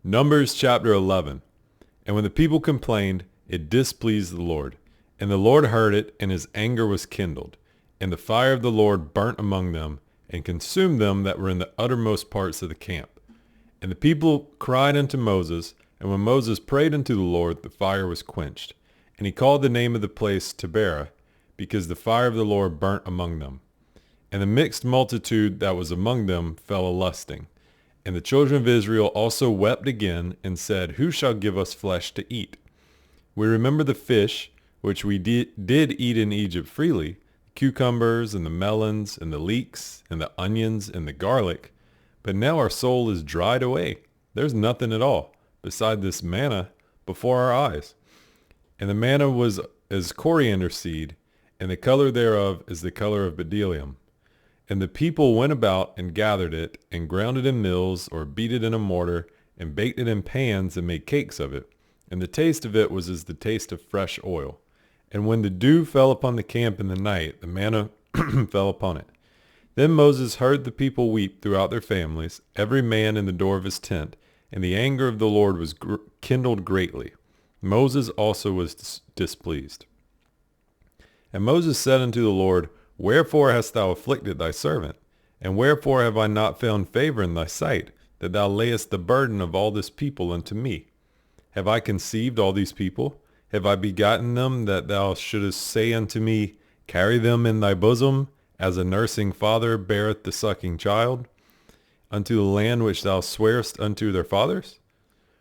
Numbers chapter 11. And when the people complained, it displeased the Lord. And the Lord heard it, and his anger was kindled. And the fire of the Lord burnt among them, and consumed them that were in the uttermost parts of the camp. And the people cried unto Moses, and when Moses prayed unto the Lord, the fire was quenched. And he called the name of the place Taberah, because the fire of the Lord burnt among them. And the mixed multitude that was among them fell a-lusting. And the children of Israel also wept again, and said, Who shall give us flesh to eat? We remember the fish, which we did eat in Egypt freely, the cucumbers, and the melons, and the leeks, and the onions, and the garlic. But now our soul is dried away. There's nothing at all, beside this manna, before our eyes. And the manna was as coriander seed, and the color thereof is the color of bdellium. And the people went about and gathered it, and ground it in mills, or beat it in a mortar, and baked it in pans, and made cakes of it. And the taste of it was as the taste of fresh oil. And when the dew fell upon the camp in the night, the manna fell upon it. Then Moses heard the people weep throughout their families, every man in the door of his tent, and the anger of the Lord was kindled greatly. Moses also was displeased. And Moses said unto the Lord, Wherefore hast thou afflicted thy servant? And wherefore have I not found favor in thy sight, that thou layest the burden of all this people unto me? Have I conceived all these people? Have I begotten them, that thou shouldest say unto me, Carry them in thy bosom, as a nursing father beareth the sucking child, unto the land which thou swarest unto their fathers?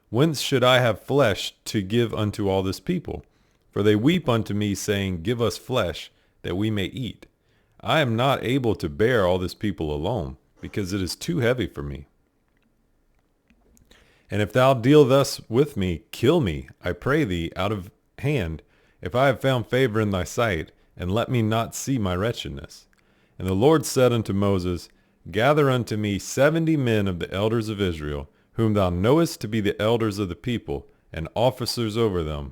Whence should I have flesh to give unto all this people? For they weep unto me, saying, Give us flesh, that we may eat. I am not able to bear all this people alone, because it is too heavy for me. And if thou deal thus with me, kill me, I pray thee, out of hand, if I have found favor in thy sight, and let me not see my wretchedness. And the Lord said unto Moses, Gather unto me 70 men of the elders of Israel, whom thou knowest to be the elders of the people, and officers over them,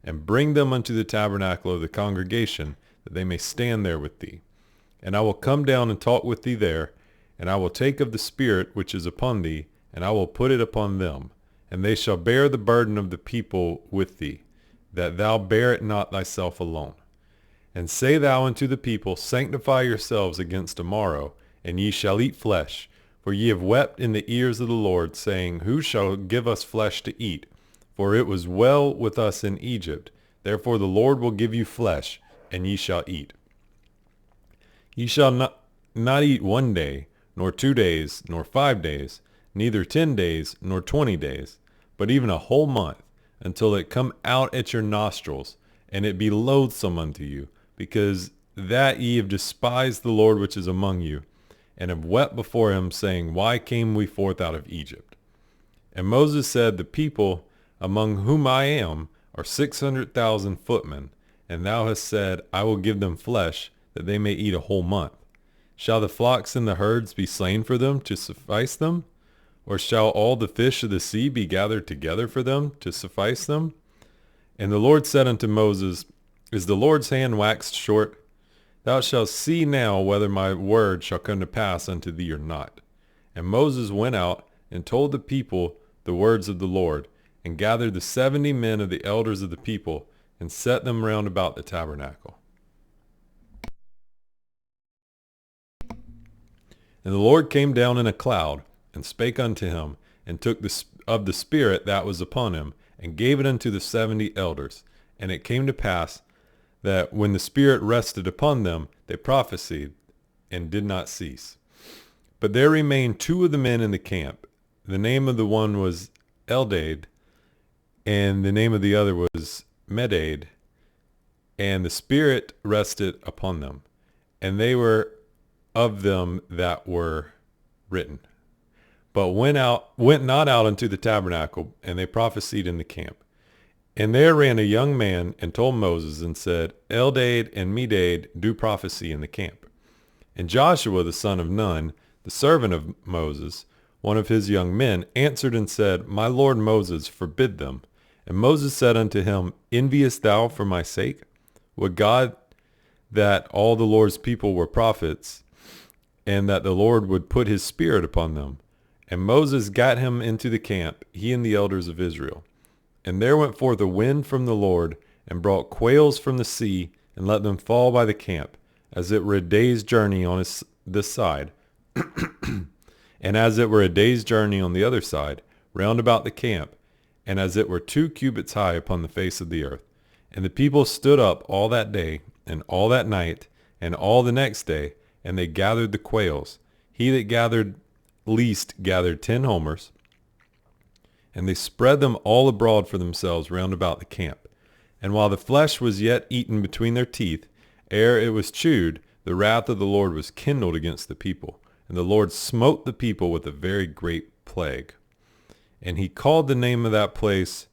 and bring them unto the tabernacle of the congregation, that they may stand there with thee. And I will come down and talk with thee there, and I will take of the Spirit which is upon thee, and I will put it upon them, and they shall bear the burden of the people with thee, that thou bear it not thyself alone. And say thou unto the people, Sanctify yourselves against tomorrow, and ye shall eat flesh, for ye have wept in the ears of the Lord, saying, Who shall give us flesh to eat? For it was well with us in Egypt. Therefore the Lord will give you flesh, and ye shall eat. Ye shall not eat 1 day, nor 2 days, nor 5 days, neither 10 days, nor 20 days, but even a whole month, until it come out at your nostrils, and it be loathsome unto you, because that ye have despised the Lord which is among you, and have wept before him, saying, Why came we forth out of Egypt? And Moses said, The people, among whom I am, are 600,000 footmen, and thou hast said, I will give them flesh, that they may eat a whole month. Shall the flocks and the herds be slain for them to suffice them? Or shall all the fish of the sea be gathered together for them to suffice them? And the Lord said unto Moses, Is the Lord's hand waxed short? Thou shalt see now whether my word shall come to pass unto thee or not. And Moses went out and told the people the words of the Lord, and gathered the 70 men of the elders of the people, and set them round about the tabernacle. And the Lord came down in a cloud, and spake unto him, and took of the Spirit that was upon him, and gave it unto the 70 elders. And it came to pass that when the Spirit rested upon them, they prophesied, and did not cease. But there remained 2 of the men in the camp. The name of the one was Eldad, and the name of the other was Medad. And the Spirit rested upon them, and they were of them that were written, but went not out unto the tabernacle, and they prophesied in the camp. And there ran a young man, and told Moses, and said, Eldad and Medad do prophecy in the camp. And Joshua the son of Nun, the servant of Moses, one of his young men, answered and said, My lord Moses, forbid them. And Moses said unto him, Enviest thou for my sake? Would God that all the Lord's people were prophets, and that the Lord would put his Spirit upon them. And Moses got him into the camp, he and the elders of Israel. And there went forth a wind from the Lord, and brought quails from the sea, and let them fall by the camp, as it were a day's journey on this side, and as it were a day's journey on the other side, round about the camp, and as it were 2 cubits high upon the face of the earth. And the people stood up all that day, and all that night, and all the next day, and they gathered the quails. He that gathered least gathered 10 homers, and they spread them all abroad for themselves round about the camp. And while the flesh was yet eaten between their teeth, ere it was chewed, the wrath of the Lord was kindled against the people. And the Lord smote the people with a very great plague. And he called the name of that place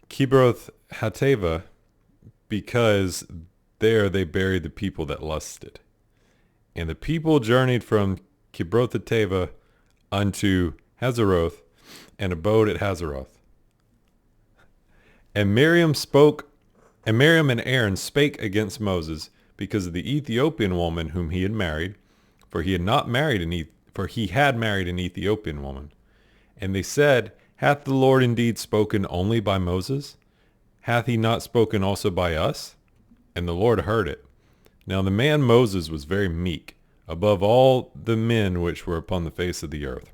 Kibroth Hattaavah, because there they buried the people that lusted. And the people journeyed from Kibroth Hattaavah unto Hazeroth, and abode at Hazeroth. And Miriam and Aaron spake against Moses because of the Ethiopian woman whom he had married, for he had married an Ethiopian woman. And they said, Hath the Lord indeed spoken only by Moses? Hath he not spoken also by us? And the Lord heard it. Now the man Moses was very meek, above all the men which were upon the face of the earth.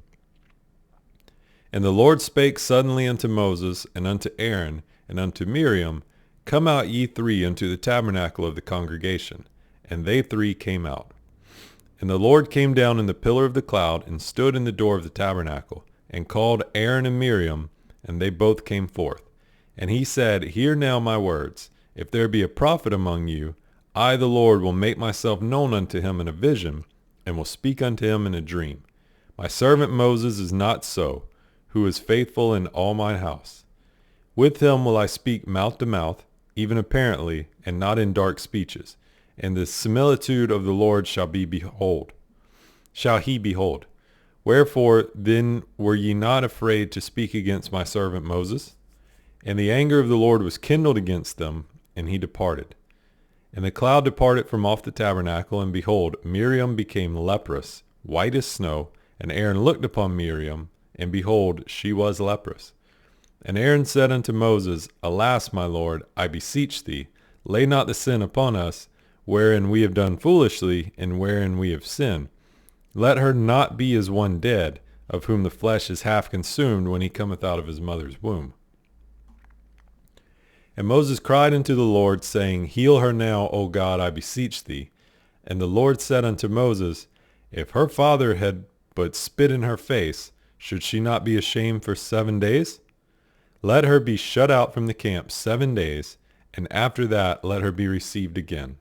And the Lord spake suddenly unto Moses, and unto Aaron, and unto Miriam, Come out ye 3 unto the tabernacle of the congregation. And they 3 came out. And the Lord came down in the pillar of the cloud, and stood in the door of the tabernacle, and called Aaron and Miriam, and they both came forth. And he said, Hear now my words. If there be a prophet among you, I the Lord will make myself known unto him in a vision, and will speak unto him in a dream. My servant Moses is not so, who is faithful in all my house. With him will I speak mouth to mouth, even apparently, and not in dark speeches. And the similitude of the Lord shall he behold. Wherefore then were ye not afraid to speak against my servant Moses? And the anger of the Lord was kindled against them, and he departed. And the cloud departed from off the tabernacle, and behold, Miriam became leprous, white as snow. And Aaron looked upon Miriam, and behold, she was leprous. And Aaron said unto Moses, Alas, my Lord, I beseech thee, lay not the sin upon us, wherein we have done foolishly, and wherein we have sinned. Let her not be as one dead, of whom the flesh is half consumed when he cometh out of his mother's womb. And Moses cried unto the Lord, saying, Heal her now, O God, I beseech thee. And the Lord said unto Moses, If her father had but spit in her face, should she not be ashamed for 7 days? Let her be shut out from the camp 7 days, and after that let her be received again.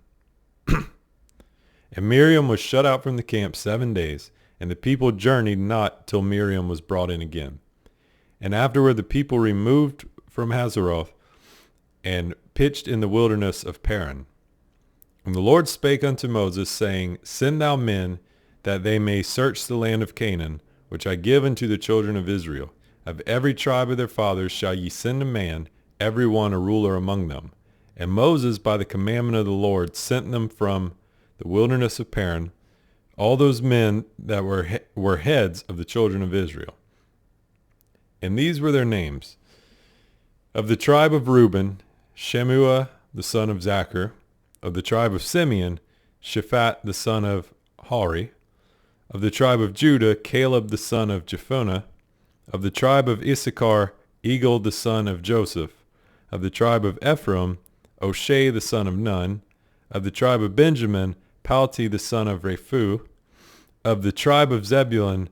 And Miriam was shut out from the camp 7 days, and the people journeyed not till Miriam was brought in again. And afterward the people removed from Hazeroth, and pitched in the wilderness of Paran. And the Lord spake unto Moses, saying, Send thou men, that they may search the land of Canaan, which I give unto the children of Israel. Of every tribe of their fathers shall ye send a man, every one a ruler among them. And Moses, by the commandment of the Lord, sent them from the wilderness of Paran, all those men that were heads of the children of Israel. And these were their names. Of the tribe of Reuben, Shemua the son of Zachar. Of the tribe of Simeon, Shaphat the son of Hori. Of the tribe of Judah, Caleb the son of Jephunneh. Of the tribe of Issachar, Egal the son of Joseph. Of the tribe of Ephraim, O'Shea the son of Nun. Of the tribe of Benjamin, Palti the son of Raphu. Of the tribe of Zebulun,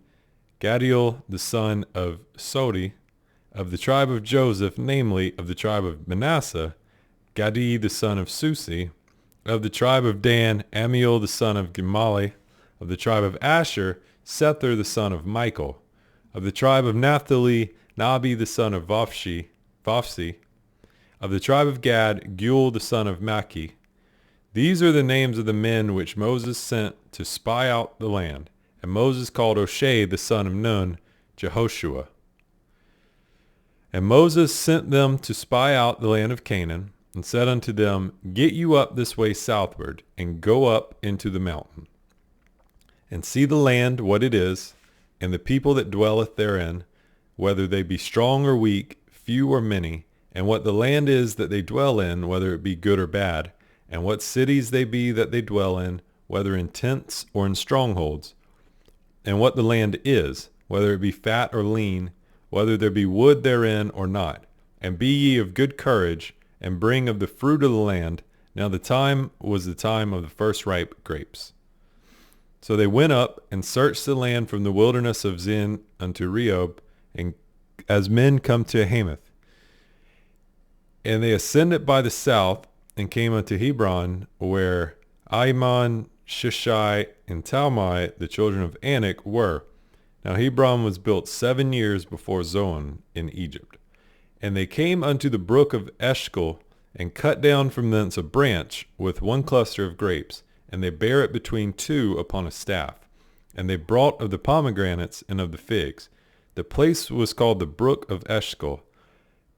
Gadiel the son of Sodi. Of the tribe of Joseph, namely, of the tribe of Manasseh, Gadi the son of Susi. Of the tribe of Dan, Amiel the son of Gemali. Of the tribe of Asher, Sethur the son of Michael. Of the tribe of Naphtali, Nabi the son of Vophsi. Of the tribe of Gad, Gul the son of Maki. These are the names of the men which Moses sent to spy out the land. And Moses called O'Shea the son of Nun, Jehoshua. And Moses sent them to spy out the land of Canaan, and said unto them, Get you up this way southward, and go up into the mountain, and see the land what it is, and the people that dwelleth therein, whether they be strong or weak, few or many, and what the land is that they dwell in, whether it be good or bad, and what cities they be that they dwell in, whether in tents or in strongholds, and what the land is, whether it be fat or lean, whether there be wood therein or not. And be ye of good courage, and bring of the fruit of the land. Now the time was the time of the first ripe grapes. So they went up and searched the land from the wilderness of Zin unto Rehob, and as men come to Hamath. And they ascended by the south, and came unto Hebron, where Ahiman, Shishai, and Talmai, the children of Anak, were. Now Hebron was built 7 years before Zoan in Egypt. And they came unto the brook of Eshcol, and cut down from thence a branch with one cluster of grapes, and they bare it between two upon a staff. And they brought of the pomegranates and of the figs. The place was called the brook of Eshcol,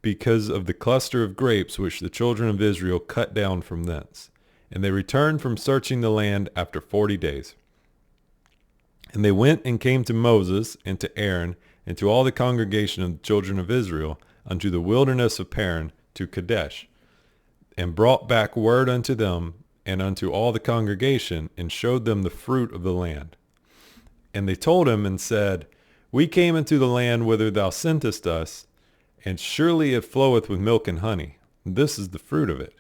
because of the cluster of grapes which the children of Israel cut down from thence. And they returned from searching the land after 40 days. And they went and came to Moses and to Aaron and to all the congregation of the children of Israel unto the wilderness of Paran to Kadesh, and brought back word unto them and unto all the congregation, and showed them the fruit of the land. And they told him and said, We came into the land whither thou sentest us, and surely it floweth with milk and honey. This is the fruit of it.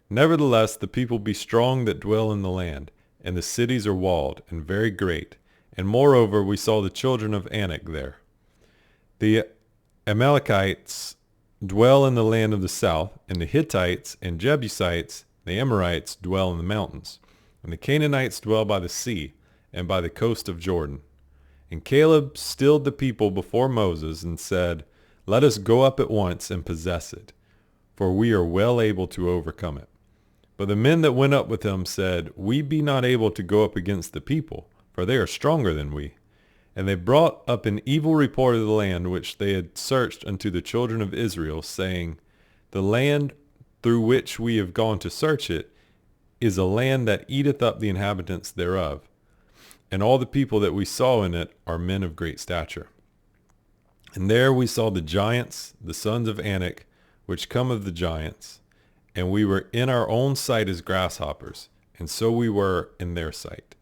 Nevertheless, the people be strong that dwell in the land, and the cities are walled, and very great. And moreover, we saw the children of Anak there. The Amalekites dwell in the land of the south, and the Hittites and Jebusites, the Amorites, dwell in the mountains. And the Canaanites dwell by the sea, and by the coast of Jordan. And Caleb stilled the people before Moses, and said, Let us go up at once and possess it, for we are well able to overcome it. But the men that went up with him said, We be not able to go up against the people, for they are stronger than we. And they brought up an evil report of the land which they had searched unto the children of Israel, saying, The land through which we have gone to search it is a land that eateth up the inhabitants thereof. And all the people that we saw in it are men of great stature. And there we saw the giants, the sons of Anak, which come of the giants. And we were in our own sight as grasshoppers, and so we were in their sight.